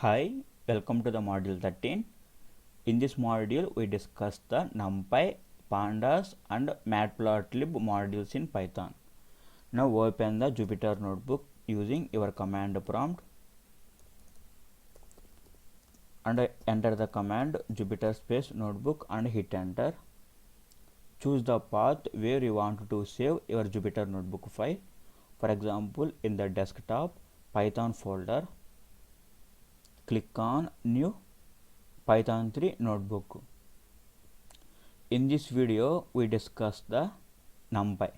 Hi, welcome to the module 13. In this module, we discuss the NumPy, Pandas and Matplotlib modules in Python. Now open the Jupyter notebook using your command prompt and enter the command Jupyter space notebook and hit enter. Choose the path where you want to save your Jupyter notebook file. For example, in the desktop Python folder, click on New Python 3 notebook. In this video, we discuss the NumPy.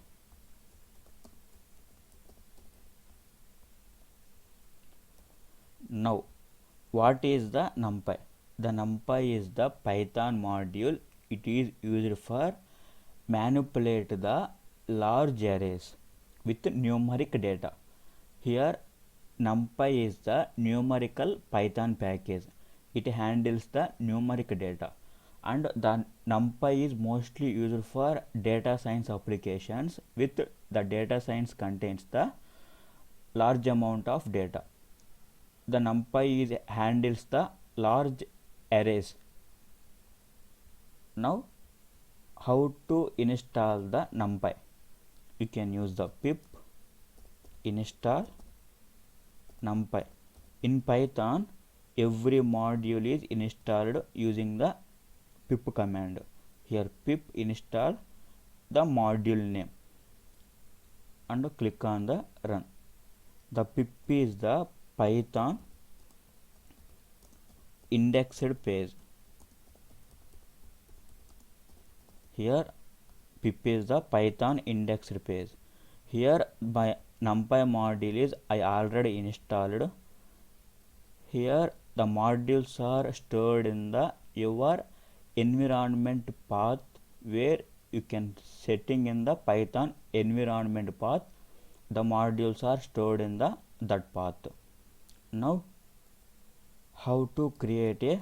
Now, what is the NumPy? The NumPy is the Python module. It is used for manipulate the large arrays with numeric data. Here, NumPy is the numerical Python package. It handles the numeric data, and the NumPy is mostly used for data science applications with the data science contains the large amount of data. The NumPy handles the large arrays. Now, how to install the NumPy? You can use the pip install NumPy. In Python, every module is installed using the pip command. Here pip install the module name and click on the run. The pip is the Python indexed page. Here pip is the Python indexed page. Here my NumPy module is I already installed. Here the modules are stored in the your environment path where you can setting in the Python environment path. The modules are stored in the that path. Now how to create a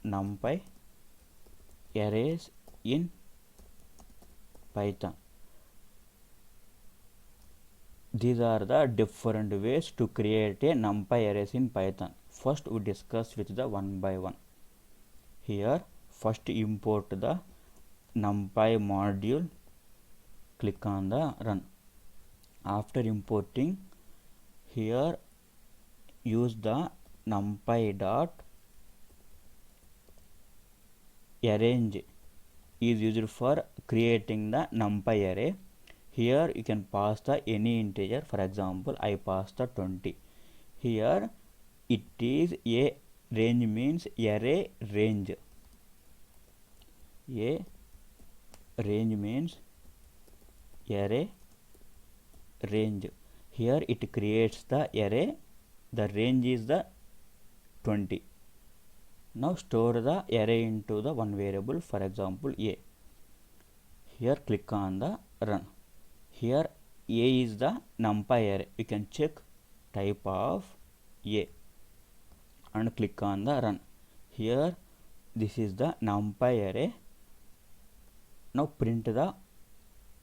NumPy arrays in Python. These are the different ways to create a NumPy arrays in Python. First we discuss with the one by one. Here first import the NumPy module, click on the run. After importing, here use the NumPy dot arrange is used for creating the NumPy array. Here you can pass the any integer. For example, I pass the 20. Here it is a range means array range. A range means array range. Here it creates the array. The range is the 20. Now store the array into the one variable, for example a. Here click on the run. Here a is the NumPy array. You can check type of a and click on the run. Here this is the NumPy array. Now print the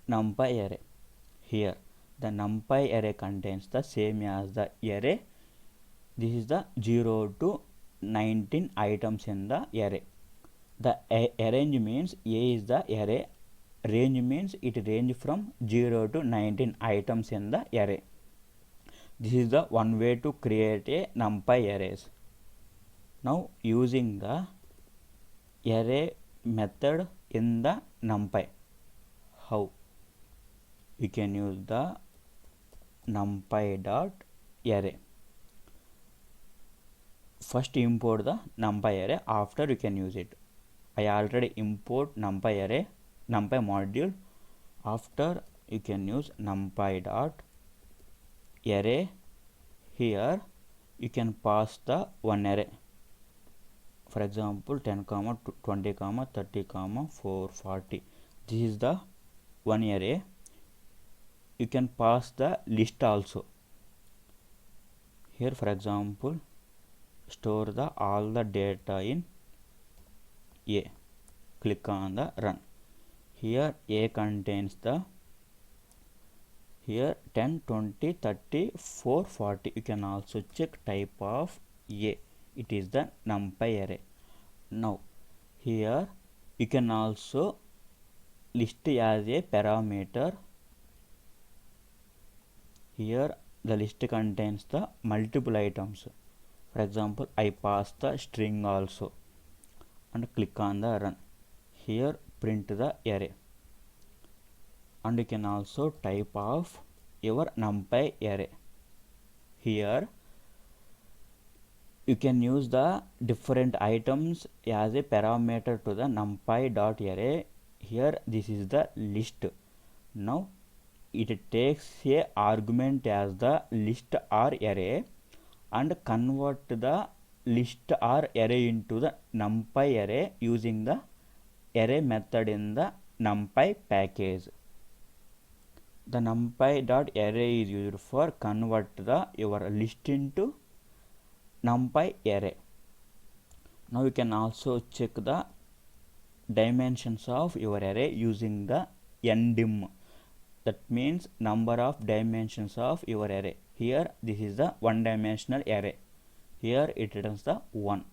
NumPy array. Here the NumPy array contains the same as the array. This is the 0 to 19 items in the array. The arrange means a is the array. Range means it range from 0 to 19 items in the array. This is the one way to create a NumPy arrays. Now using the array method in the NumPy. How? You can use the NumPy dot array. First import the NumPy array, after you can use it. I already import NumPy array, NumPy module. After you can use NumPy dot array. Here you can pass the one array. For example 10, 20, 30, 4, 40. This is the one array. You can pass the list also. Here for example store the all the data in a. Click on the run. Here a contains the here 10 20 30 4 40. You can also check type of A, it is the numpy array. Now here you can also list as a parameter. Here the list contains the multiple items. For example, I pass the string also and click on the run. Here print the array, and you can also type of your numpy array. Here you can use the different items as a parameter to the numpy.array. Here this is the list. Now it takes a argument as the list or array and convert the list or array into the numpy array using the array method in the numpy package. The numpy.array is used for convert your list into numpy array. Now you can also check the dimensions of your array using the ndim. That means number of dimensions of your array. Here this is the one dimensional array. Here it returns the 1.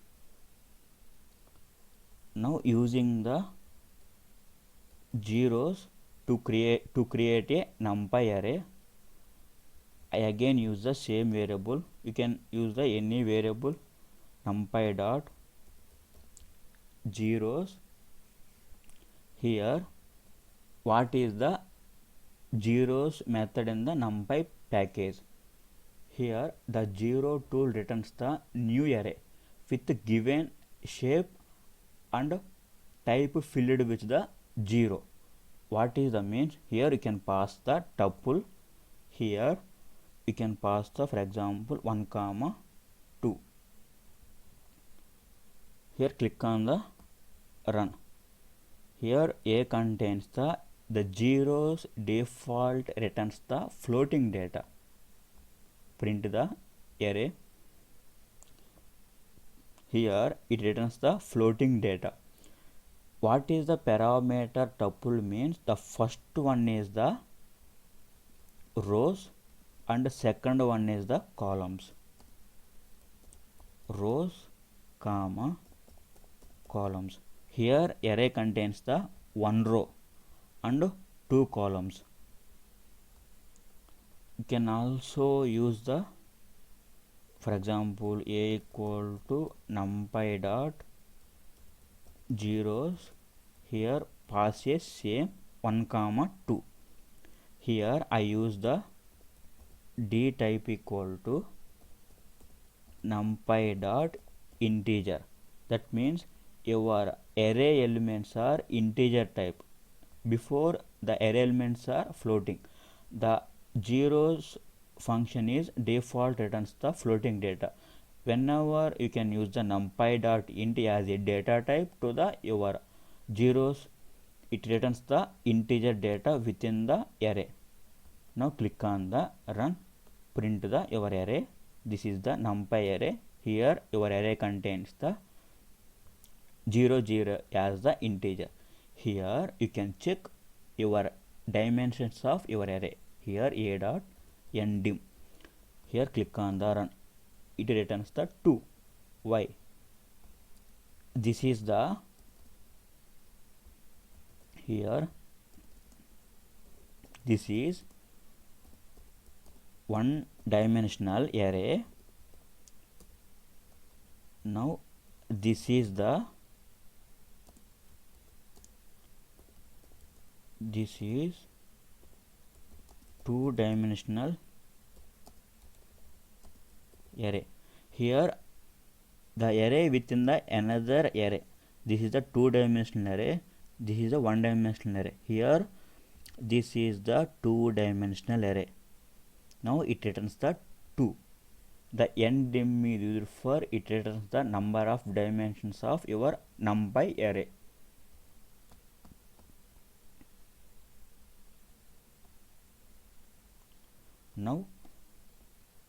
Now using the zeros to create a numpy array, I again use the same variable. You can use the any variable numpy dot zeros. Here what is the zeros method in the numpy package. Here the zero tool returns the new array with the given shape and type filled with the 0. What is the means? Here you can pass the tuple. Here you can pass the, for example, 1 comma 2. Here click on the run. Here A contains the zeros default returns the floating data. Print the array. Here it returns the floating data. What is the parameter tuple means? The first one is the rows and the second one is the columns. Rows comma columns. Here array contains the 1 row and 2 columns. You can also use the, for example, A equal to numpy dot zeros. Here pass a same 1 comma 2. Here I use the d type equal to numpy dot integer. That means your array elements are integer type. Before the array elements are floating, the zeros function is default returns the floating data. Whenever you can use the numpy dot int as a data type to the your zeros, it returns the integer data within the array. Now click on the run, print the your array. This is the numpy array. Here your array contains the 0 0 as the integer. Here you can check your dimensions of your array. Here A dot ndim. Here click on the run. It returns the 2. Why? This is the, here this is one dimensional array. Now this is the, this is two-dimensional array. Here the array within the another array. This is the two-dimensional array. This is the one-dimensional array. Here this is the two-dimensional array. Now it returns the 2. The ndim is used for it returns the number of dimensions of your numpy array. Now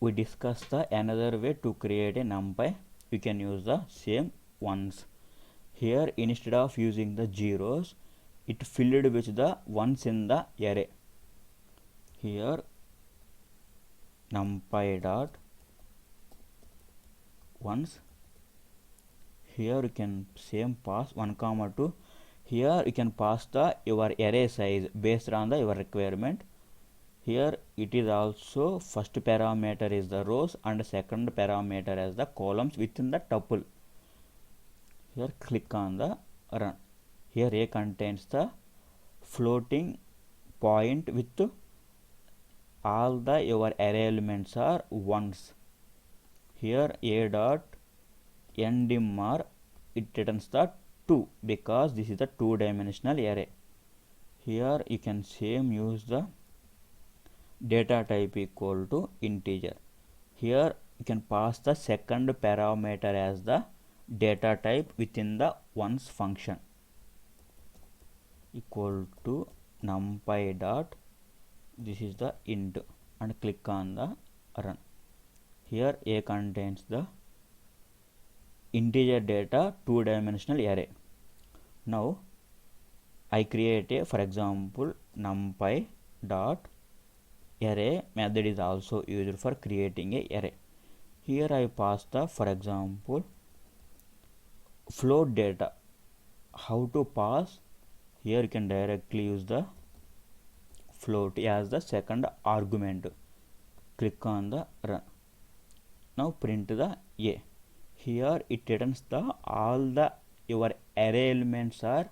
we discuss the another way to create a numpy. We can use the same ones. Here instead of using the zeros, it filled with the ones in the array. Here numpy dot once. Here you can same pass 1 comma 2. Here you can pass the your array size based on the your requirement. Here it is also first parameter is the rows and second parameter as the columns within the tuple. Here click on the run. Here A contains the floating point with all the your array elements are ones. Here A dot ndim it returns the 2 because this is the two-dimensional array. Here you can same use the data type equal to integer. Here you can pass the second parameter as the data type within the ones function equal to numpy dot this is the int and click on the run. Here A contains the integer data two-dimensional array. Now I create a, for example, numpy dot array method is also used for creating a array. Here I pass the, for example, float data. How to pass? Here you can directly use the float as the second argument. Click on the run. Now print the A. Here it returns the all the your array elements are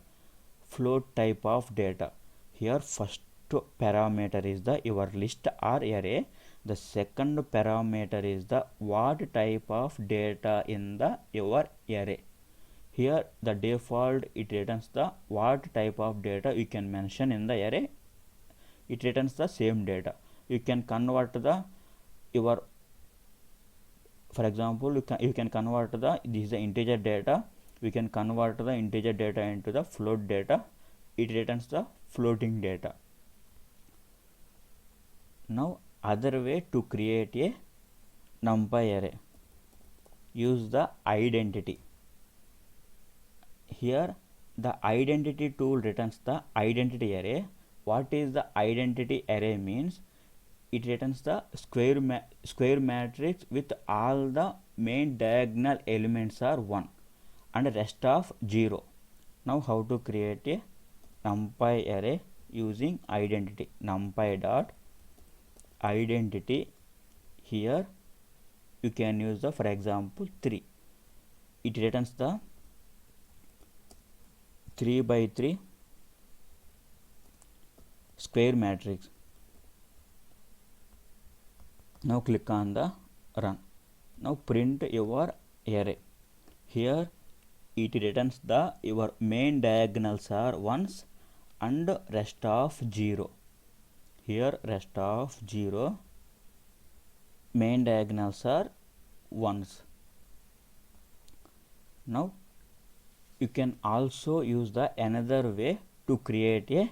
float type of data. Here first parameter is the your list or array. The second parameter is the what type of data in the your array. Here the default it returns the what type of data you can mention in the array. It returns the same data. You can convert the your, for example, you can convert the this is the integer data. We can convert the integer data into the float data. It returns the floating data. Now other way to create a numpy array, use the identity. Here the identity tool returns the identity array. What is the identity array means? It returns the square matrix with all the main diagonal elements are 1 and rest of 0. Now how to create a numpy array using identity? Numpy dot identity. Here you can use the, for example, 3. It returns the 3 by 3 square matrix. Now click on the run. Now print your array. Here it returns the your main diagonals are ones and rest of 0. Here rest of 0, main diagonals are ones. Now you can also use the another way to create a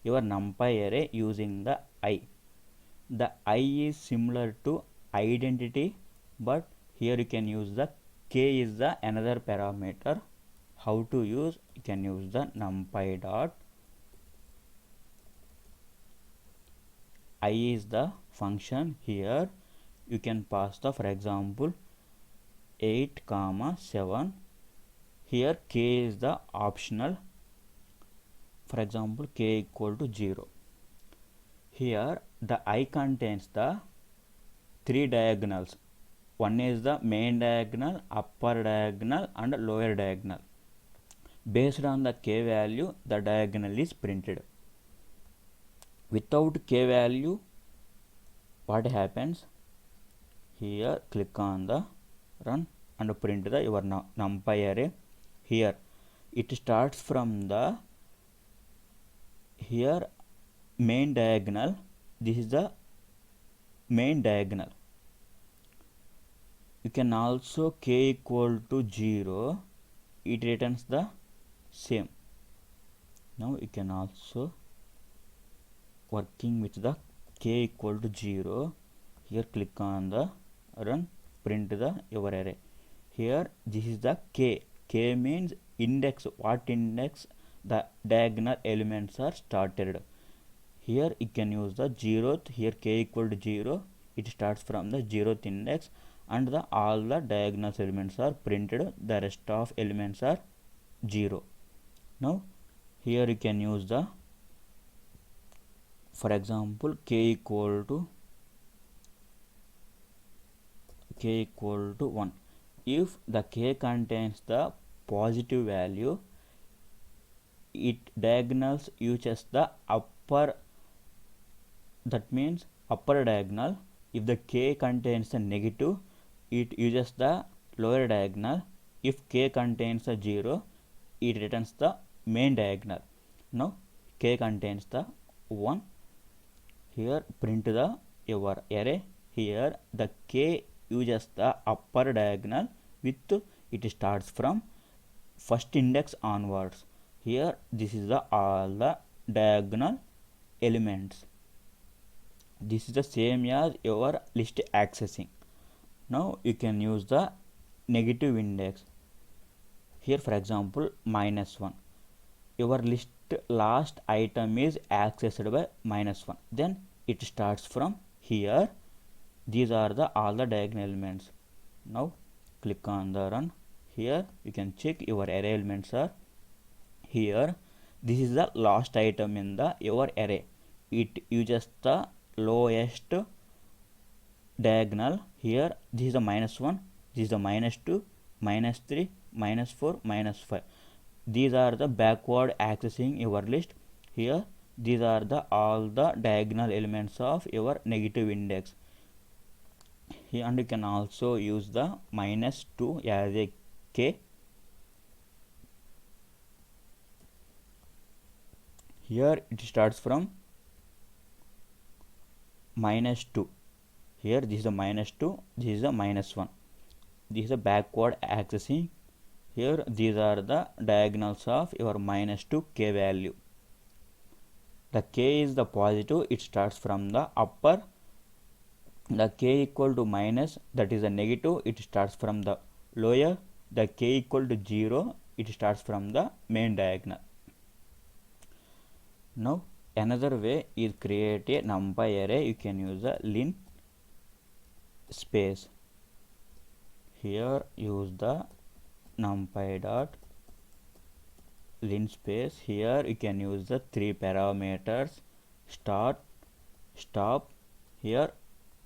your numpy array using the I. The I is similar to identity, but here you can use the k is the another parameter. How to use? You can use the numpy dot I is the function. Here you can pass the, for example, 8 comma 7. Here k is the optional. For example, k equal to 0. Here the I contains the 3 diagonals. One is the main diagonal, upper diagonal and lower diagonal. Based on the k value, the diagonal is printed. Without k value, what happens? Here click on the run and print the your numpy array. Here it starts from the here main diagonal. This is the main diagonal. You can also k equal to 0. It returns the same. Now you can also working with the k equal to 0. Here click on the run, print the your array. Here this is the k. K means index. What index the diagonal elements are started. Here you can use the 0th. Here k equal to 0. it starts from the 0th index, and all the diagonal elements are printed, the rest of elements are 0. Now here you can use the, for example, k equal to 1. If the k contains the positive value, it diagonals uses the upper, that means upper diagonal. If the k contains a negative, it uses the lower diagonal. If k contains a 0, it returns the main diagonal. Now k contains the 1, here print the your array. Here the k uses the upper diagonal with, it starts from first index onwards. Here this is the all the diagonal elements. This is the same as your list accessing. Now you can use the negative index. Here for example -1, your list last item is accessed by -1, then it starts from here. These are the all the diagonal elements. Now click on the run. Here you can check your array elements are here. This is the last item in the your array. It uses the lowest diagonal. Here this is the -1, this is the -2, -3, -4, -5. These are the backward accessing your list. Here these are the all the diagonal elements of your negative index. Here, and you can also use the -2 as a k. Here it starts from -2. Here this is the -2, this is the -1. This is the backward accessing. Here these are the diagonals of your -2 k value. The k is the positive, it starts from the upper. The k equal to minus, that is a negative, it starts from the lower. The k equal to 0, it starts from the main diagonal. Now another way is create a numpy array. You can use a lin space. Here use the numpy dot linspace. Here you can use the 3 parameters, start, stop. Here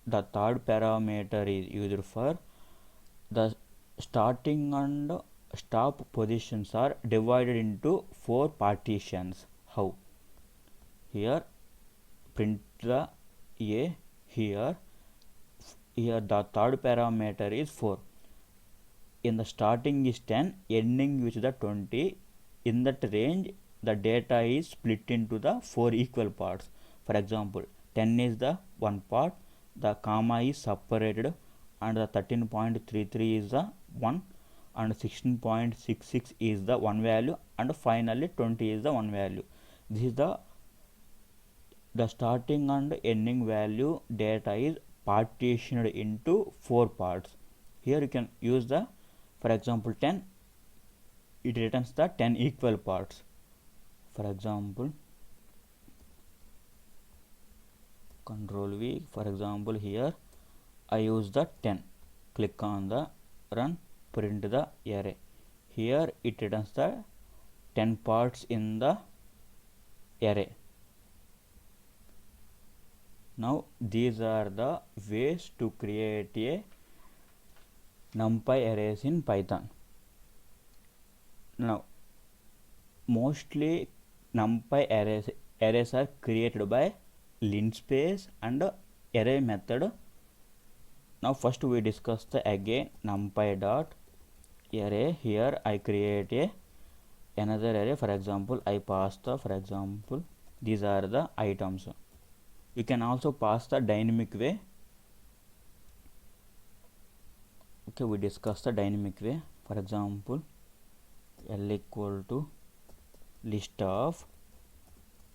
the third parameter is used for the starting and stop positions are divided into 4 partitions. How? Here print the a. Here the third parameter is 4. In the starting is 10, ending with the 20. In that range the data is split into the 4 equal parts. For example, 10 is the one part, the comma is separated, and the 13.33 is the 1, and 16.66 is the one value, and finally 20 is the one value. This is the starting and ending value data is partitioned into 4 parts. Here you can use the, for example, 10, it returns the 10 equal parts. For example, Control V. For example, here I use the 10. Click on the run, print the array. Here it returns the 10 parts in the array. Now these are the ways to create a numpy arrays in Python. Now mostly numpy arrays are created by linspace and array method. Now first we discuss the again numpy dot array. Here I create a another array. For example, I pass the, for example, these are the items. You can also pass the dynamic way. Okay, we discuss the dynamic way. For example, L equal to list of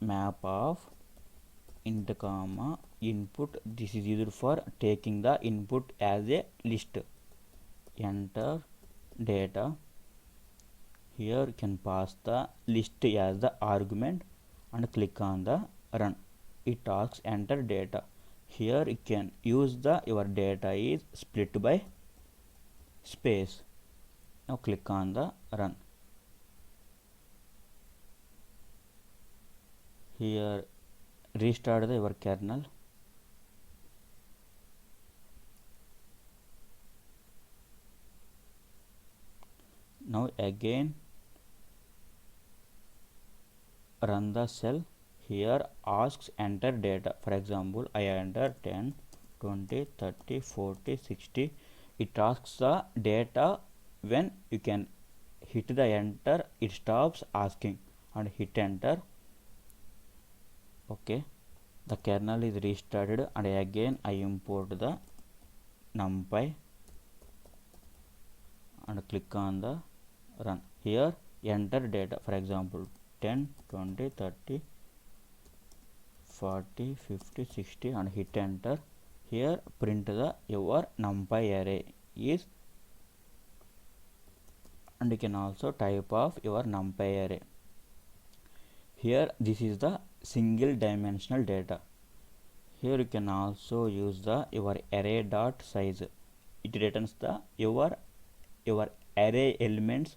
map of int comma input. This is used for taking the input as a list. Enter data. Here you can pass the list as the argument and click on the run. It asks enter data. Here you can use the your data is split by space. Now click on the run. Here restart the your kernel. Now again run the cell. Here asks enter data. For example, I enter 10, 20, 30, 40, 60. It asks the data. When you can hit the enter, it stops asking and hit enter. Okay, the kernel is restarted and again I import the numpy and click on the run. Here enter data, for example 10, 20, 30, 40, 50, 60 and hit enter. Here print the your numpy array is, and you can also type of your numpy array. Here this is the single dimensional data. Here you can also use the your array dot size. It returns the your array elements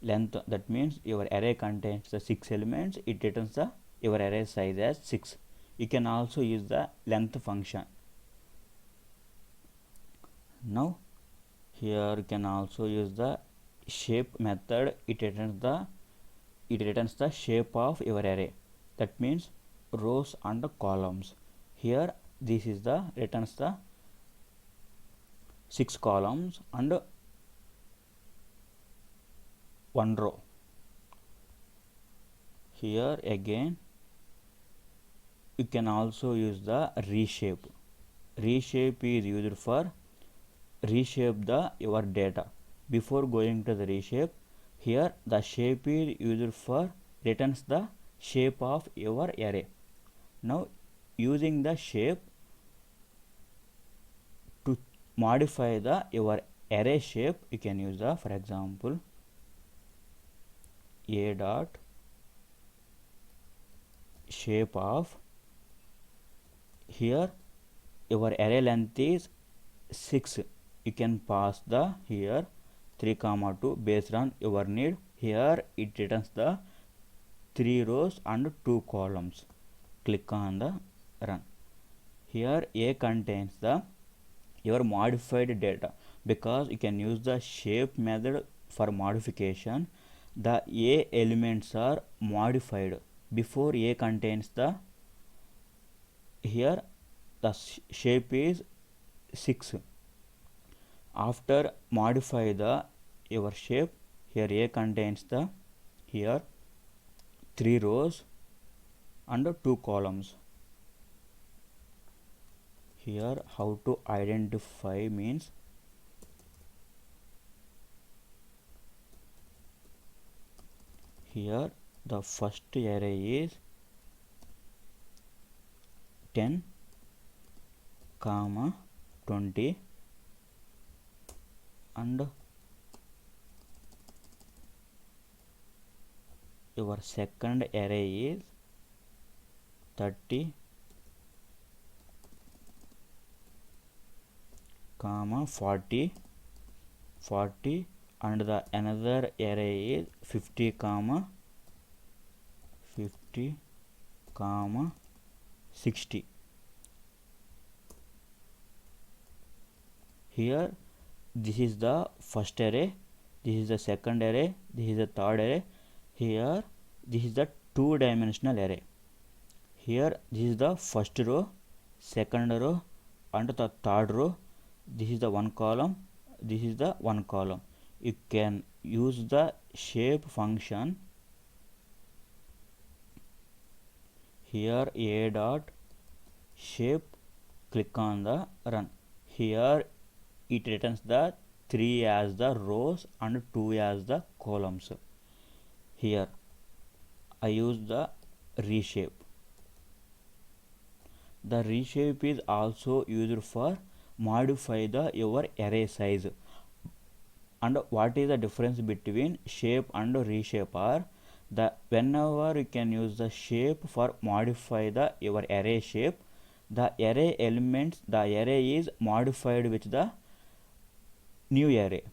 length. That means your array contains the 6 elements. It returns the your array size as 6. You can also use the length function. Now here you can also use the shape method. It returns the shape of your array. That means rows and columns. Here this is the returns the 6 columns and 1 row. Here again you can also use the reshape. Reshape is used for reshape the your data. Before going to the reshape, here the shape is used for returns the shape of your array. Now using the shape to modify the your array shape, you can use the, for example, a dot shape of. Here your array length is 6. You can pass the here 3, 2 based on your need. Here it returns the 3 rows and 2 columns. Click on the run. Here a contains the your modified data, because you can use the shape method for modification. The a elements are modified before a contains the, here the shape is 6. After modify the your shape, here a contains the here 3 rows and 2 columns. Here how to identify means, here the first array is 10, 20 and your second array is 30, 40 and the another array is 50, 60. Here this is the first array, this is the second array, this is the third array. Here this is the 2-dimensional array. Here this is the first row, second row and the third row. This is the 1 column, this is the 1 column. You can use the shape function. Here a dot shape, click on the run. Here it returns the 3 as the rows and 2 as the columns. Here I use the reshape. The reshape is also used for modify the your array size. And what is the difference between shape and reshape are, the whenever you can use the shape for modify the your array shape, the array elements, the array is modified with the new array.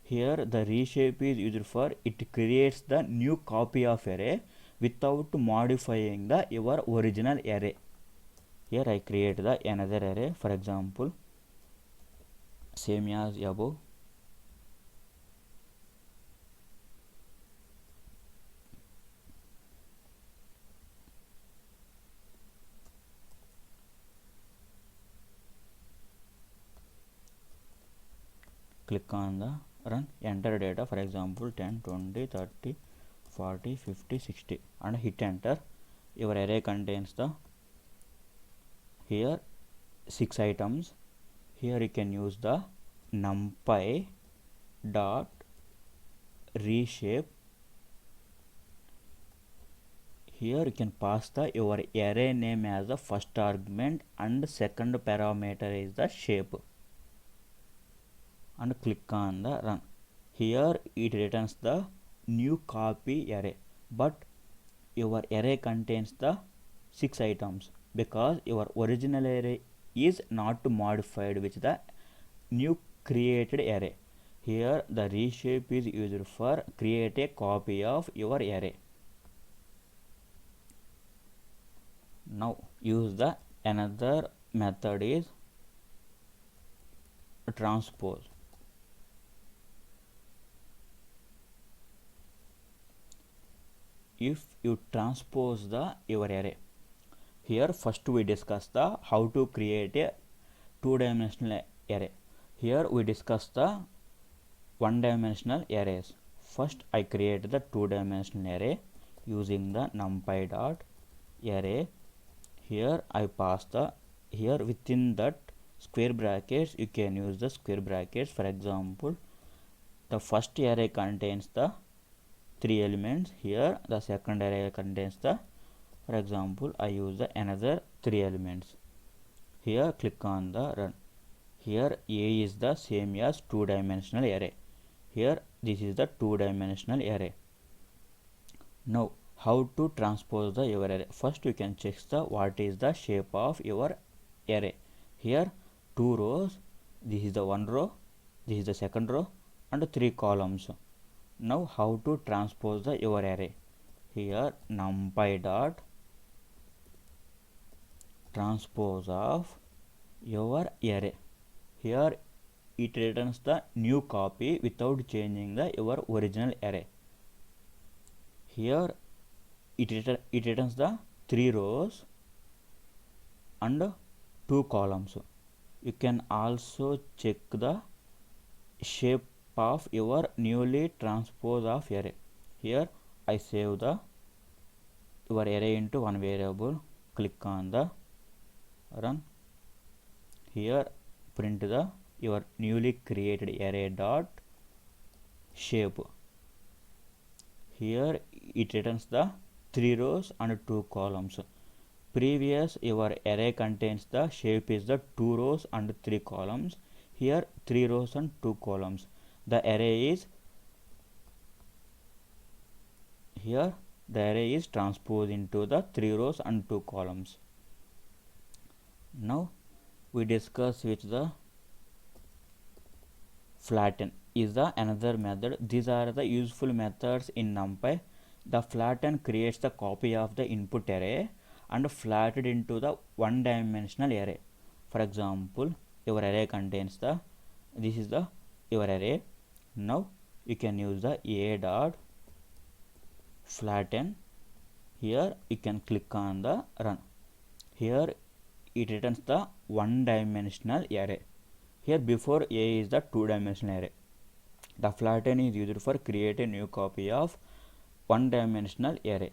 Here the reshape is used for it creates the new copy of array without modifying the your original array. Here I create the another array, for example same as above. Click on the run, enter data, for example 10, 20, 30, 40, 50, 60 and hit enter. Your array contains the here 6 items. Here you can use the numpy dot reshape. Here you can pass the your array name as the first argument and second parameter is the shape and click on the run. Here it returns the new copy array, but your array contains the 6 items because your original array is not modified with the new created array. Here the reshape is used for create a copy of your array. Now use the another method is transpose. If you transpose the your array, here first we discuss the how to create a two-dimensional array. Here we discuss the one-dimensional arrays. First I create the two-dimensional array using the numpy dot array. Here I pass the here within that square brackets you can use the square brackets. For example the first array contains the 3 elements. Here the second array contains the, for example I use the another 3 elements. Here click on the run. Here A is the same as two-dimensional array. Here this is the two-dimensional array. Now how to transpose the your array? First you can check the what is the shape of your array. Here 2 rows, this is the 1 row, this is the second row and 3 columns. Now how to transpose the your array? Here numpy dot transpose of your array. Here it returns the new copy without changing the your original array. Here it returns the 3 rows and 2 columns. You can also check the shape of your newly transpose of array. Here I save the your array into one variable. Click on the run. Here print the your newly created array dot shape. Here it returns the 3 rows and 2 columns. Previous your array contains the shape is the 2 rows and 3 columns. Here 3 rows and 2 columns. The array is here the array is transposed into the 3 rows and 2 columns. Now we discuss with the flatten is the another method. These are the useful methods in NumPy. The flatten creates the copy of the input array and flattened into the one-dimensional array. For example, your array contains the this is the your array. Now you can use the a dot flatten. Here you can click on the run. Here it returns the one-dimensional array. Here before a is the two-dimensional array. The flatten is used for create a new copy of one-dimensional array.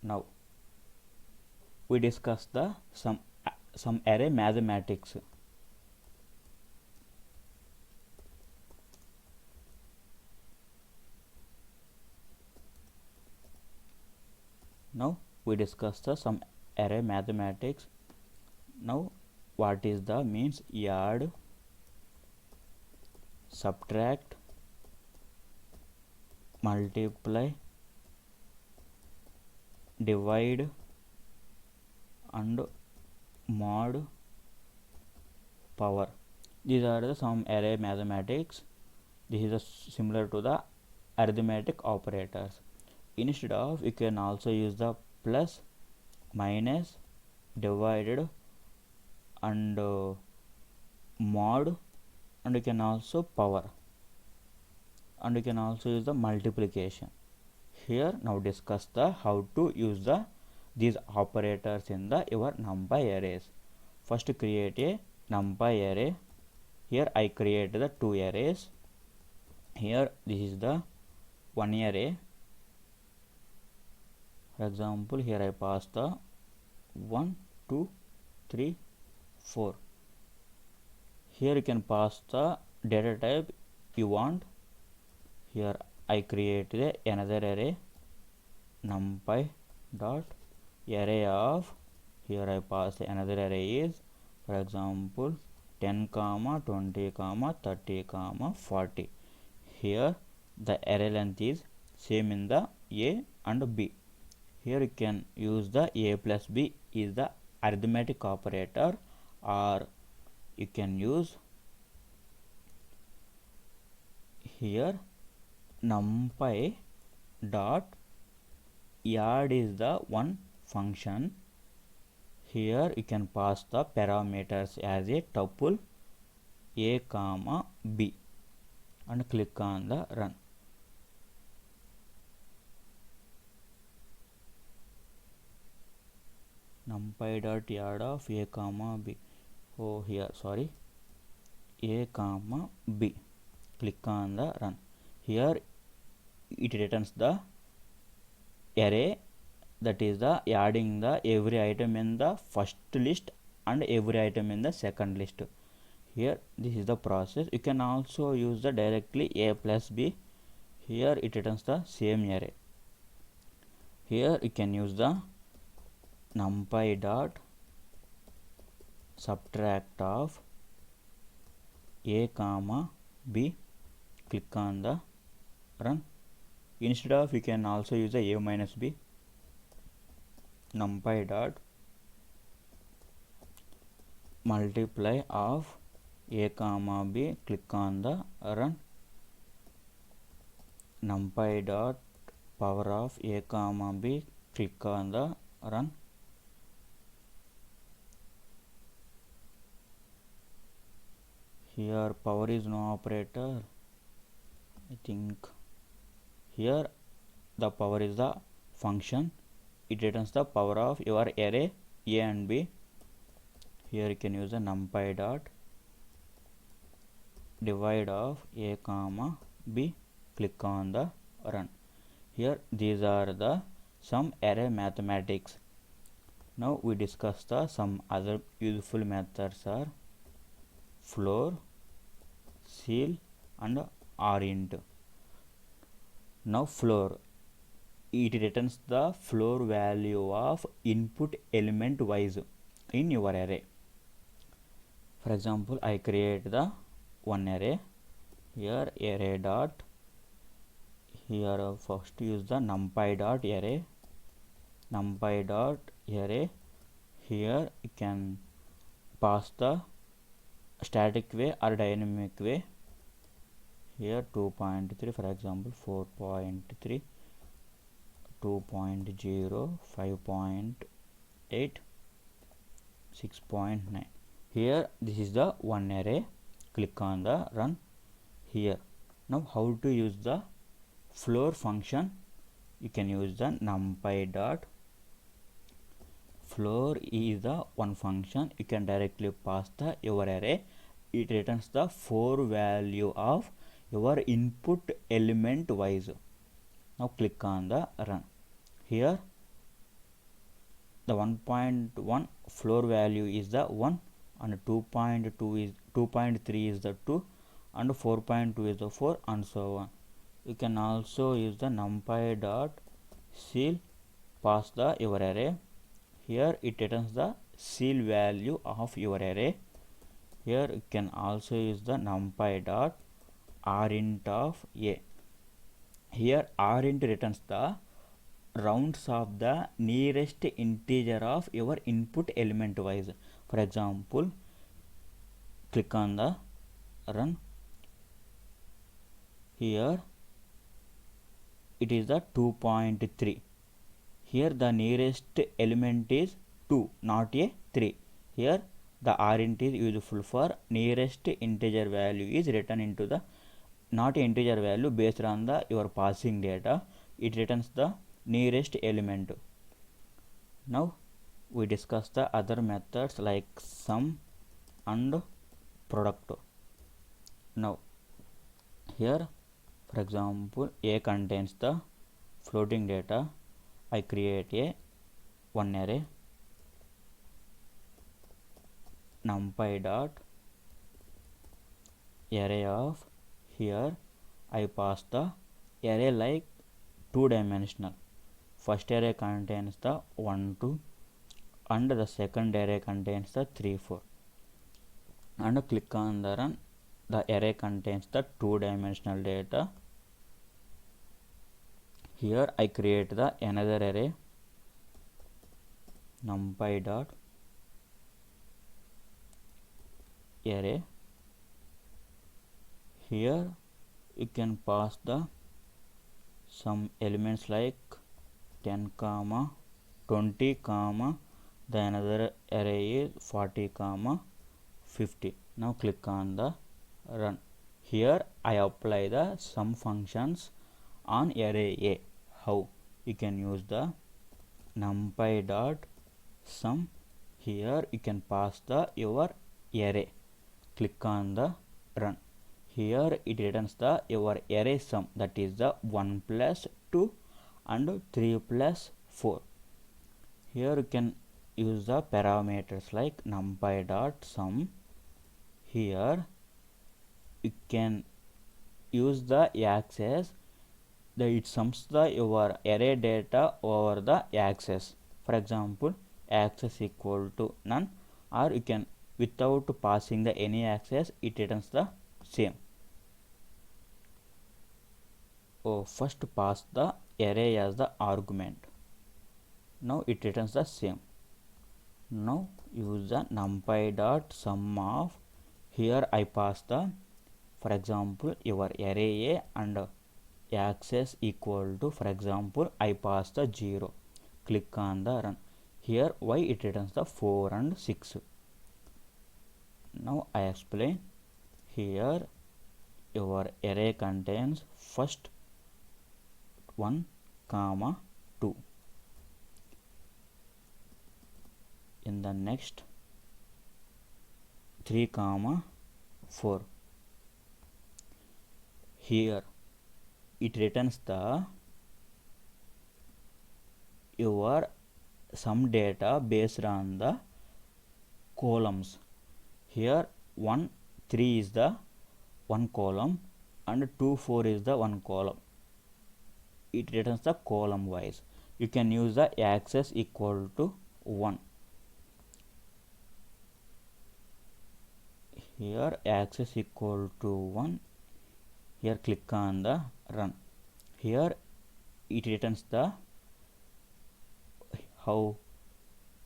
Now we discuss the some array mathematics. Now we discuss the some array mathematics. Now what is the means add, subtract, multiply, divide, and mod power. These are the some array mathematics. This is similar to the arithmetic operators. Instead of, you can also use the plus, minus, divided, and mod, and you can also power, and you can also use the multiplication. Here now discuss the how to use the these operators in the your numpy arrays. First create a numpy array. Here I create the two arrays. Here this is the one array. For example, here I pass the 1 2 3 4. Here you can pass the data type you want. Here I create another array, numpy dot array of, here I pass another array is, for example, 10 comma 20 comma 30 comma 40. Here the array length is same in the A and B. Here you can use the A plus B is the arithmetic operator, or you can use here numpy dot add is the one function. Here you can pass the parameters as a tuple A comma B and click on the run. Numpy dot add of A comma B. Oh, here sorry, A comma B. Click on the run. Here it returns the array, that is the adding the every item in the first list and every item in the second list. Here this is the process. You can also use the directly A plus B. Here it returns the same array. Here you can use the numpy dot subtract of A comma B. Click on the run. Instead of, you can also use the A minus B. Numpy dot multiply of A comma B. Click on the run. Numpy dot power of A comma B. Click on the run. Here power is no operator. I think here the power is the function. It returns the power of your array A and B. Here you can use a numpy dot divide of A comma B. Click on the run. Here these are the some array mathematics. Now we discuss the some other useful methods are floor, ceil, and rint. Now floor, it returns the floor value of input element wise in your array. For example, I create the one array. Here array dot, here first use the numpy dot array, numpy dot array. Here you can pass the static way or dynamic way. Here 2.3, for example 4.3, 2.0, 5.8, 6.9. Here this is the one array. Click on the run. Here now how to use the floor function. You can use the numpy dot floor is the one function. You can directly pass the your array. It returns the 4 value of your input element wise. Now click on the run. Here the 1.1 floor value is the 1 and 2.2 is 2.3 is the 2 and 4.2 is the 4 and so on. You can also use the numpy dot ceil, pass the your array. Here it returns the ceil value of your array. Here you can also use the numpy dot rint of A. Here rint returns the rounds of the nearest integer of your input element wise. For example, click on the run. Here it is the 2.3. Here the nearest element is 2, not a 3. Here the rint is useful for nearest integer value is written into the not integer value based on the your passing data. It returns the nearest element. Now we discuss the other methods like sum and product. Now here, for example, A contains the floating data. I create a one array numpy dot array of. Here I pass the array like two dimensional. First array contains the 1 2 and the second array contains the 3 4, and click on the run. The array contains the two dimensional data. Here I create the another array numpy dot array. Here you can pass the some elements like 10 comma 20 comma the another array is 40 comma 50. Now click on the run. Here I apply the sum functions on array A. How? You can use the numpy dot sum. Here you can pass the your array. Click on the run. Here it returns the your array sum, that is the 1 plus 2 and 3 plus 4. Here you can use the parameters like numpy dot sum. Here you can use the axis. It sums the your array data over the axis. For example, axis equal to none, or you can without passing the any axis, it returns the same. First pass the array as the argument. Now it returns the same. Now use the numpy dot sum of. Here I pass the, for example, your array A and axis equal to, for example, I pass the 0. Click on the run. Here y it returns the 4 and 6. Now I explain. Here your array contains first 1 comma 2. In the next 3 comma 4. Here it returns the your some data based on the columns. Here 1 3 is the one column and 2 4 is the one column. It returns the column wise. You can use the axis equal to 1. Here axis equal to 1. Here click on the run. Here it returns the how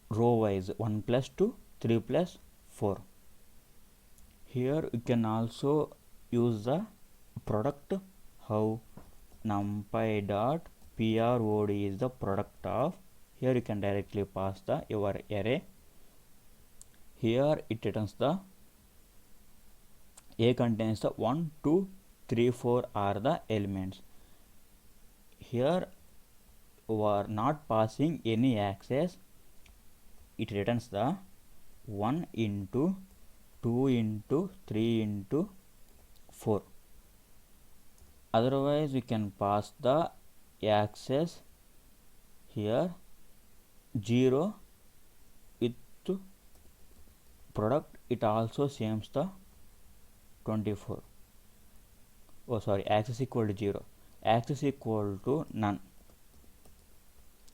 row wise 1 plus 2 3 plus 4. Here you can also use the product. How? Numpy dot prod is the product of. Here you can directly pass the your array. Here it returns the A contains the 1 2 3 4 are the elements. Here we are not passing any axis. It returns the 1 into 2 into 3 into 4. Otherwise we can pass the axis. Here 0 with product, it also sames the 24. Axis equal to 0, axis equal to none.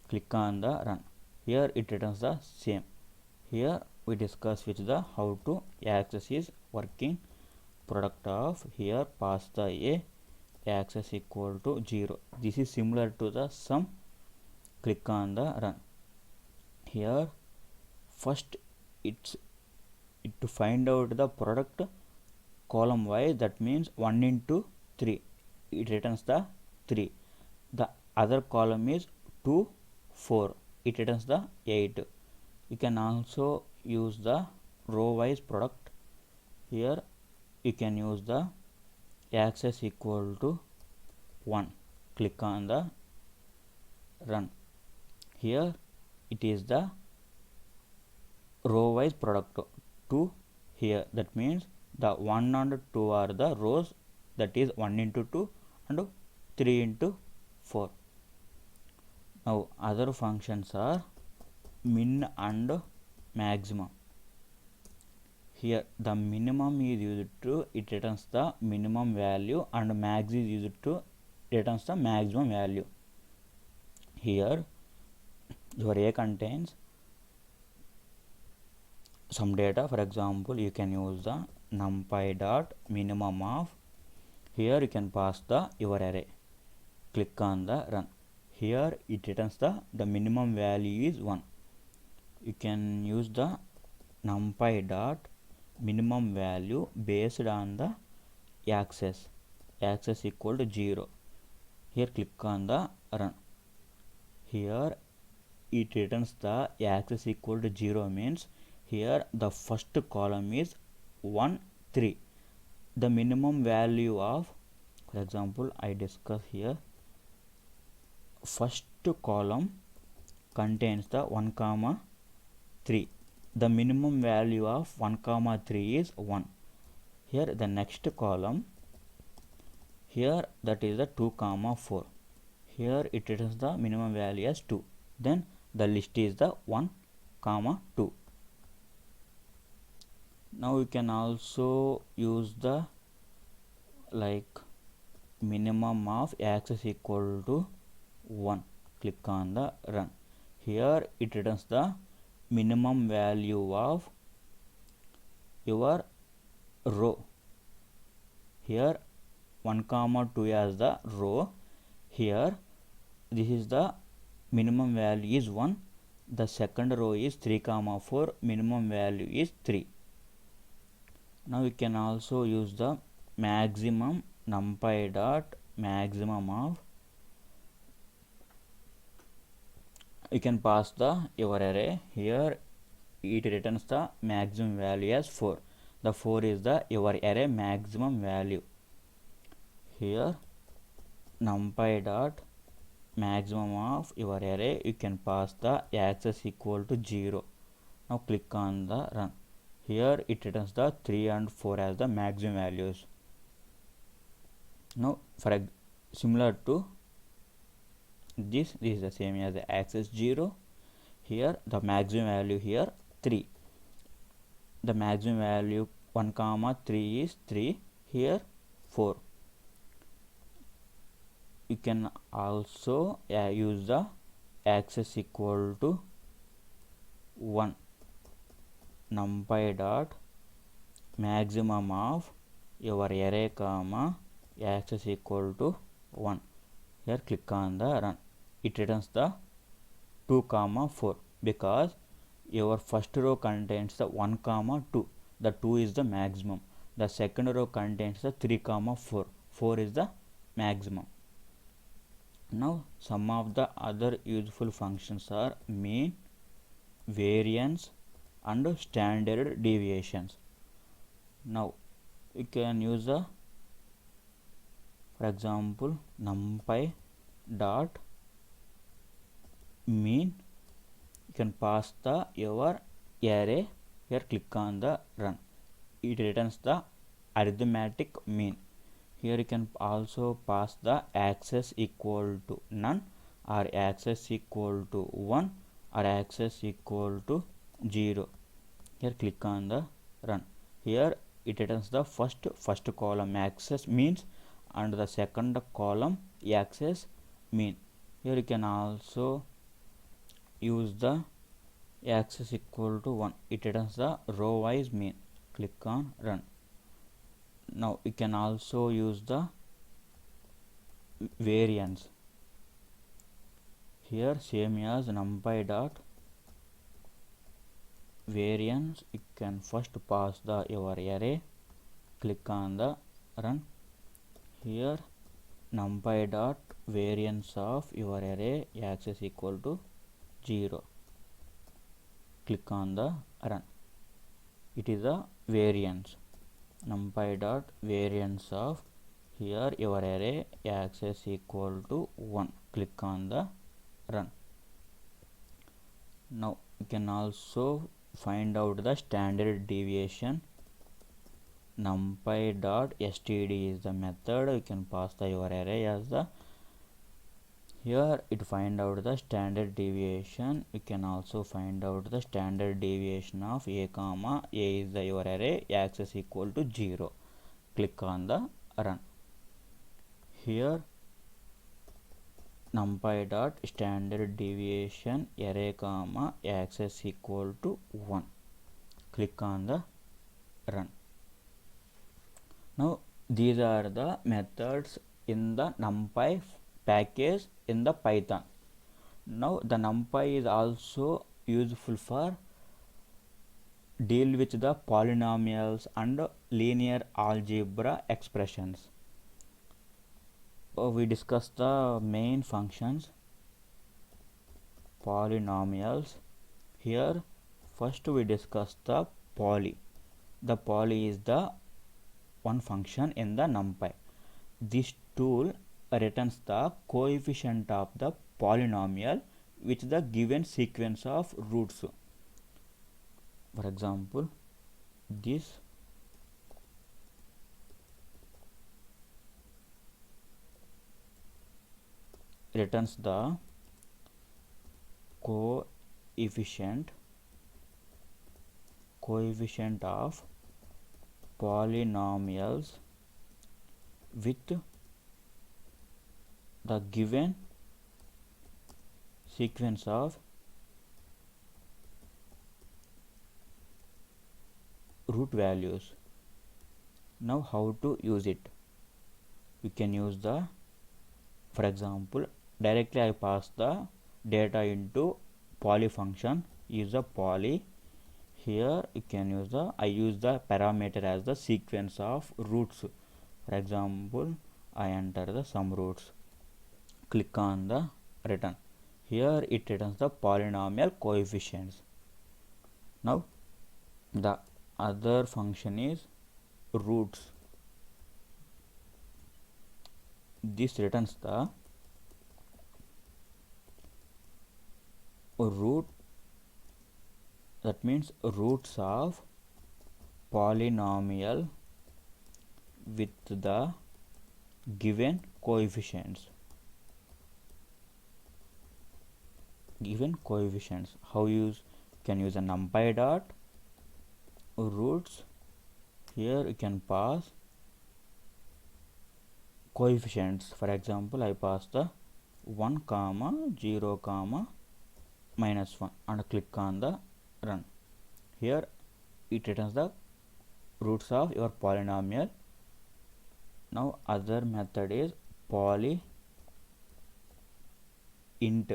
Click on the run. Here it returns the same. Here we discuss which the how to axis is working. Product of. Here pass the A, axis equal to 0. This is similar to the sum. click on the run. Here first it to find out the product column wise, that means 1 into 3, it returns the 3. The other column is 2 4, it returns the 8. You can also use the row wise product. Here you can use the access equal to 1, click on the run. Here it is the row wise product to here, that means the 1 and 2 are the rows, that is 1 into 2 and 3 into 4. Now other functions are min and maximum. Here the minimum is used to it returns the minimum value, and max is used to returns the maximum value. Here your array contains some data. For example, you can use the numpy dot minimum of, here you can pass the your array, click on the run. Here it returns the minimum value is 1. You can use the numpy dot minimum value based on the access equal to 0. Here click on the run. Here it returns the access equal to 0, means here the first column is 1 3. The minimum value of, for example, I discuss here, first column contains the 1 comma 3. The minimum value of 1 comma 3 is 1. Here the next column, here that is the 2 comma 4. Here it returns the minimum value as 2. Then the list is the 1 comma 2. Now you can also use the like minimum of access equal to 1, click on the run. Here it returns the minimum value of your row. Here 1 comma 2 as the row. Here this is the minimum value is 1. The second row is 3 comma 4, minimum value is 3. Now we can also use the maximum numpy dot maximum of, you can pass the your array. Here it returns the maximum value as 4. The 4 is the your array maximum value. Here numpy dot maximum of your array, you can pass the access equal to 0. Now click on the run. Here it returns the 3 and 4 as the maximum values. Now for similar to this is the same as the access 0. Here the maximum value here 3. The maximum value 1 comma 3 is 3. Here 4. You can also use the access equal to 1, numpy dot maximum of your array comma access equal to 1. Here click on the run. It returns the 2 comma 4, because your first row contains the 1 comma 2. The 2 is the maximum. The second row contains the 3 comma 4. 4 is the maximum. Now some of the other useful functions are mean, variance and standard deviations. Now you can use the, for example, numpy dot mean. You can pass the your array. Here click on the run. It returns the arithmetic mean. Here you can also pass the access equal to none, or access equal to 1, or access equal to 0. Here click on the run. Here it returns the first column access means, and the second column access mean. Here you can also use the access equal to 1. It returns the row wise mean. Click on run. Now you can also use the variance. Here same as numpy dot variance, you can first pass the your array, click on the run. Here numpy dot variance of your array axis equal to 0, click on the run. It is a variance, numpy dot variance of here your array axis equal to 1, click on the run. Now you can also find out the standard deviation. Numpy dot std is the method, you can pass the your array as the, here it find out the standard deviation. You can also find out the standard deviation of a comma a is the your array axis equal to 0, click on the run. Here numpy dot standard deviation array comma axis equal to 1, click on the run. Now these are the methods in the numpy package in the Python. Now the numpy is also useful for deal with the polynomials and linear algebra expressions. We discussed the main functions, polynomials. Here first we discuss the poly. The poly is the one function in the numpy. This tool returns the coefficient of the polynomial with the given sequence of roots. For example, this returns the coefficient of polynomials with the given sequence of root values. Now how to use it? You can use the, for example, directly I pass the data into poly function, use the poly. Here you can use the, I use the parameter as the sequence of roots. For example, I enter the some roots, click on the return. Here it returns the polynomial coefficients. Now the other function is roots. This returns the root, that means roots of polynomial with the given coefficients. How use? Can use a numpy dot roots. Here you can pass coefficients. For example, I pass the 1 comma 0 comma minus 1 and click on the run. Here it returns the roots of your polynomial. Now other method is poly int.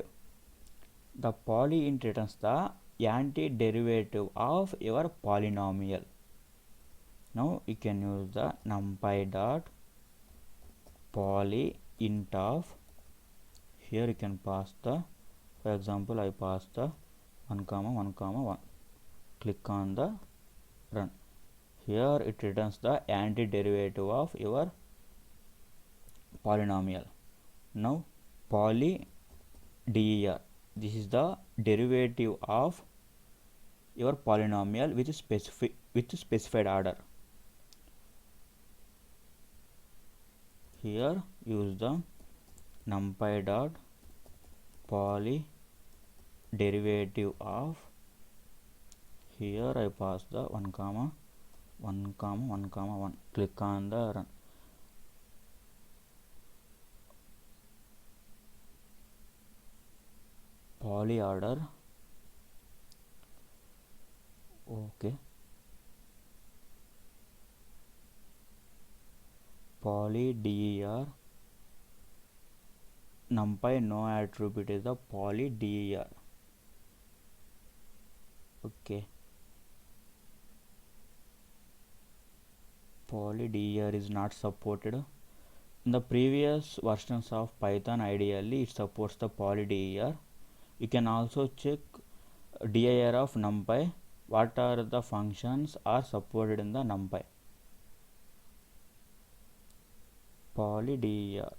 The poly int returns the antiderivative of your polynomial. Now you can use the numpy dot poly int of, here you can pass the, for example, I pass the 1 comma 1 comma 1, click on the run. Here it returns the antiderivative of your polynomial. Now poly der, this is the derivative of your polynomial with specified order. Here use the numpy dot poly derivative of, here I pass the 1 comma 1 comma 1 comma 1, click on the run. Poly order, okay, poly der numpy no attribute is the polyder. Okay, polyder is not supported. In the previous versions of Python, ideally it supports the polyder. You can also check dir of numpy, what are the functions are supported in the numpy. Polyder.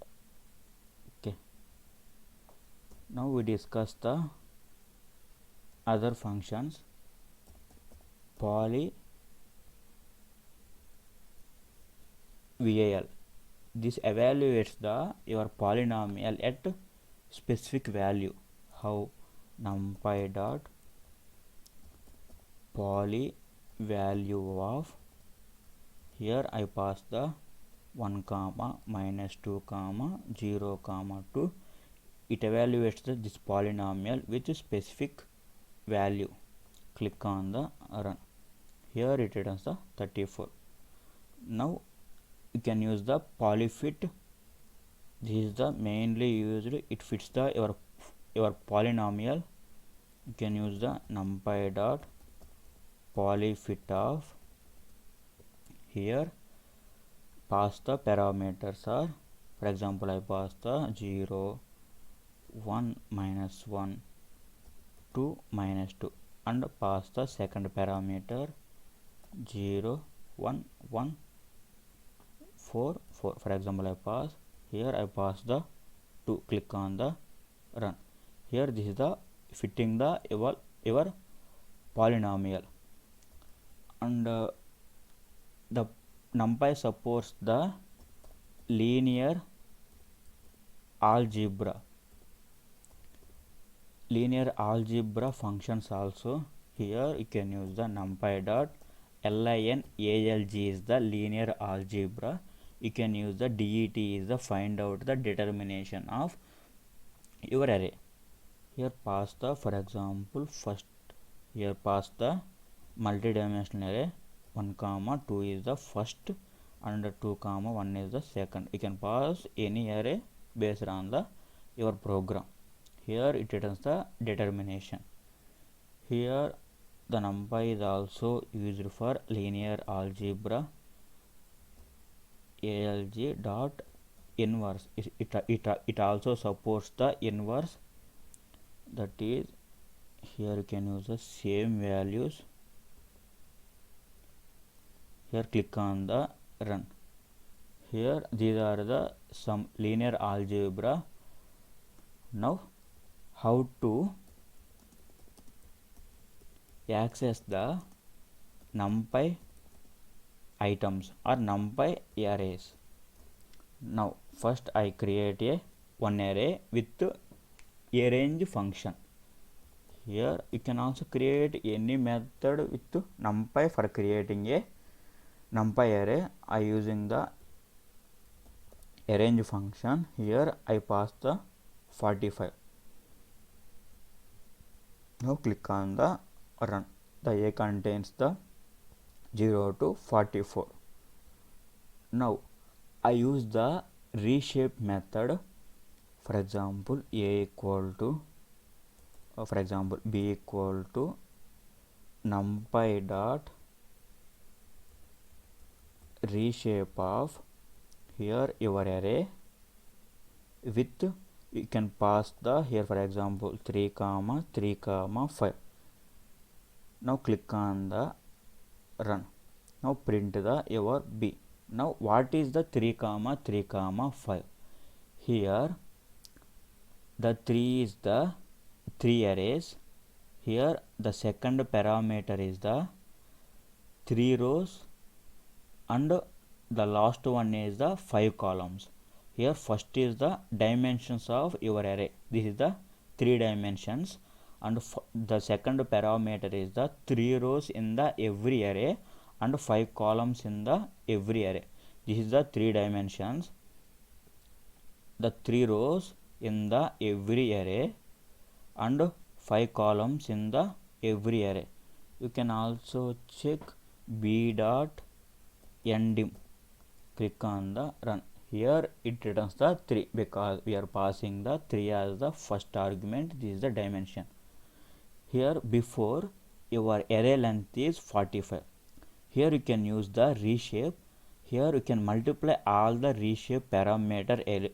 Okay, now we discuss the other functions. Poly val, this evaluates the your polynomial at specific value. How? Numpy dot poly value of, here I pass the 1 comma minus 2 comma 0 comma 2. It evaluates this polynomial with specific value. Click on the run. Here it returns the 34. Now you can use the polyfit. This is the mainly used, it fits the your polynomial. You can use the numpy dot polyfit of, here pass the parameters are, for example I pass the 0 1 minus 1 2 minus 2 and pass the second parameter 0 1 1 4 4. For example I pass, here I pass the 2. Click on the run. Here this is the fitting the your polynomial. And the numpy supports the linear algebra functions also. Here you can use the numpy dot linalg is the linear algebra. You can use the det is the find out the determination of your array. Here pass the, for example first, here pass the multidimensional array. 1 comma 2 is the first and 2 comma 1 is the second. You can pass any array based on the your program. Here it returns the determination. Here the numpy is also used for linear algebra. alg dot inverse, it also supports the inverse, that is, here you can use the same values. Here click on the run. Here these are the some linear algebra. Now how to access the numpy items or numpy arrays. Now first I create a one array with a range function. Here you can also create any method with numpy for creating a numpy array. I using the arrange function. Here I pass the 45. Now click on the run. The a contains the 0 to 44. Now I use the reshape method. For example a equal to for example b equal to numpy dot reshape of, here your array with, you can pass the, here for example 3 comma 3 comma 5. Now click on the run. Now print the your b. Now what is the 3 comma 3 comma 5? Here the 3 is the 3 arrays. Here the second parameter is the 3 rows and the last one is the 5 columns. Here first is the dimensions of your array. This is the 3 dimensions, and the second parameter is the 3 rows in the every array and 5 columns in the every array. This is the 3 dimensions, the 3 rows in the every array and 5 columns in the every array. You can also check b dot ndim. Click on the run. Here it returns the 3 because we are passing the 3 as the first argument. This is the dimension. Here before your array length is 45. Here you can use the reshape. Here you can multiply all the reshape parameter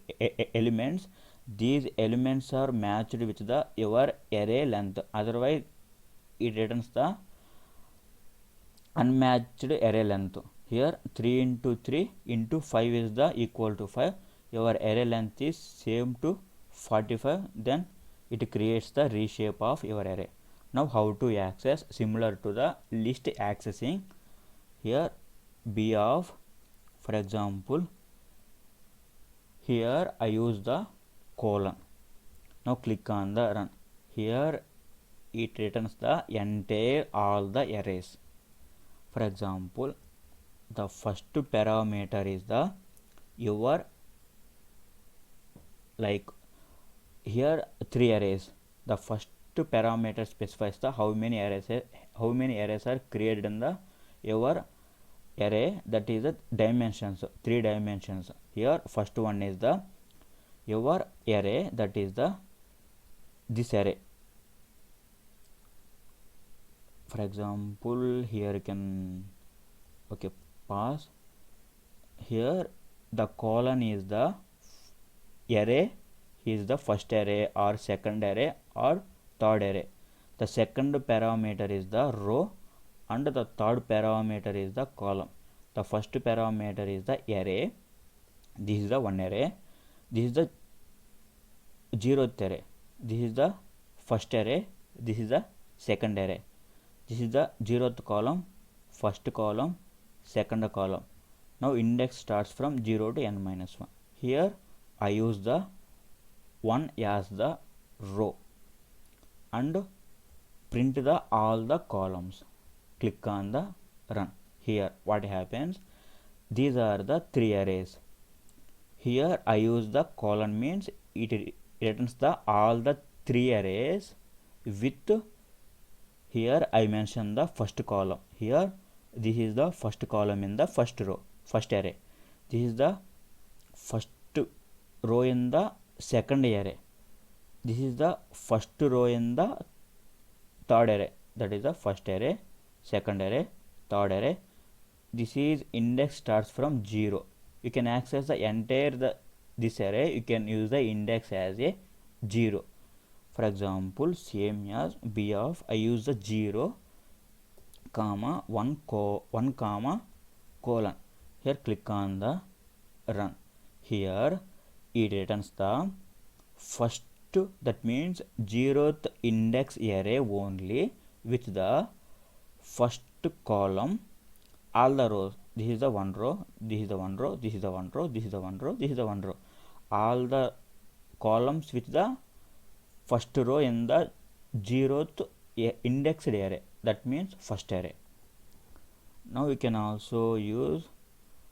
elements. These elements are matched with the your array length. Otherwise it returns the unmatched array length. Here 3 into 3 into 5 is the equal to 5. Your array length is same to 45. Then it creates the reshape of your array. Now how to access? Similar to the list accessing. Here B of, for example, here I use the colon. Now click on the run. Here it returns the entire all the arrays. For example, the first parameter is the your, like here 3 arrays. The first parameter specifies the how many arrays are created in the your array, that is the dimensions, 3 dimensions. Here first one is the your array, that is the this array. For example, here you can pass. Here the colon is the array, is the first array or second array or third array. The second parameter is the row and the third parameter is the column. The first parameter is the array. This is the one array. This is the zeroth array. This is the first array. This is the second array. This is the zeroth column, first column, second column. Now index starts from 0 to n minus 1. Here I use the 1 as the row and print the all the columns. Click on the run. Here what happens? These are the 3 arrays. Here I use the colon, means it returns the all the 3 arrays with, here I mention the first column. Here this is the first column in the first row, first array. This is the first row in the second array. This is the first row in the third array, that is the first array, second array, third array. This is index starts from 0. You can access the entire this array. You can use the index as a 0. For example, same as B of, I use the 0 comma 1 comma colon. Here click on the run. Here it returns the first, that means 0th index array only with the first column, all the rows. This is the one row, this is the one row, this is the one row, this is the one row, this is the one row. All the columns with the first row in the 0th indexed array, that means first array. Now you can also use,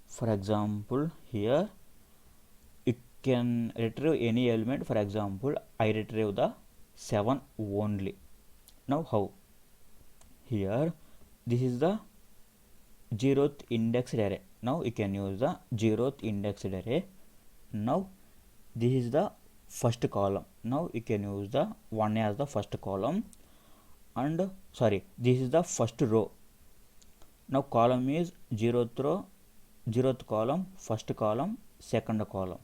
for example, here you can retrieve any element. For example, I retrieve the 7 only. Now how? Here this is the 0th indexed array. Now you can use the 0th indexed array. Now this is the first column. Now you can use the 1 as the first column, and this is the first row. Now column is 0th row, 0th column, first column, second column.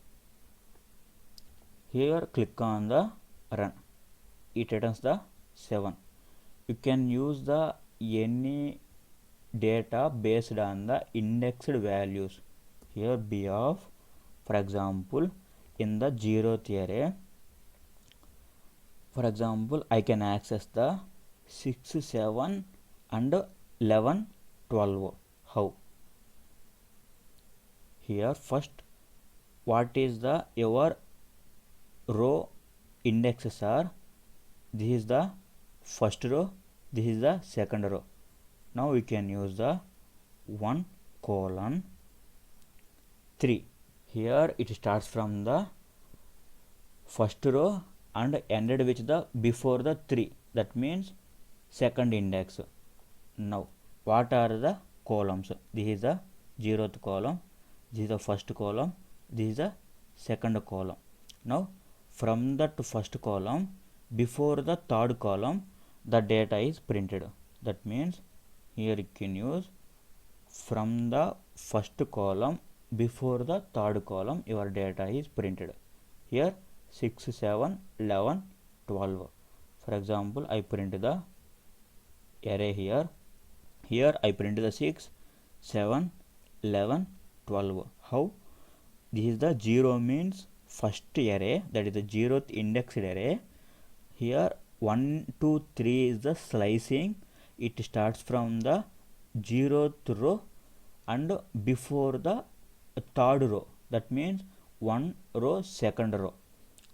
Here click on the run. It returns the 7. You can use the any data based on the indexed values. Here B of, for example, in the 0th array, for example, I can access the 6, 7 and 11, 12. How? Here first, what is the your row indexes are? This is the first row, this is the second row. Now we can use the 1 colon 3. Here it starts from the first row and ended with the before the 3, that means second index. Now what are the columns? This is the 0th column, this is the first column, this is the second column. Now from that first column, before the third column, the data is printed. That means here you can use from the first column before the third column your data is printed. Here 6, 7, 11, 12. For example, I print the array here. Here I print the 6, 7, 11, 12. How? This is the 0 means first array, that is the 0th indexed array. Here 1, 2, 3 is the slicing. It starts from the 0th row and before the third row. That means one row, second row.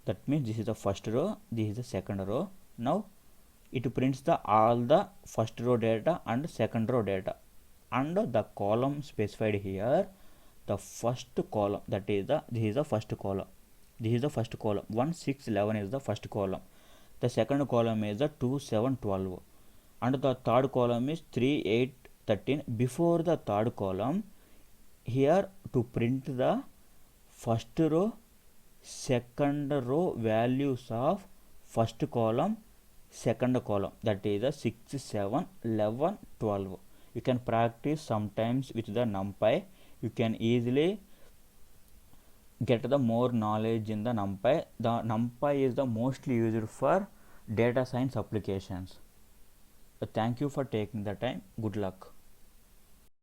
That means this is the first row, this is the second row. Now it prints the all the first row data and second row data, and the column specified here, the first column, that is the this is the first column, this is the first column. 1, 6, 11 is the first column. The second column is the 2, 7, 12, and the third column is 3, 8, 13. Before the third column, here to print the first row, second row values of first column, second column, that is the 6, 7, 11, 12. You can practice sometimes with the NumPy. You can easily get the more knowledge in the NumPy. The NumPy is the mostly used for data science applications. Thank you for taking the time. Good luck.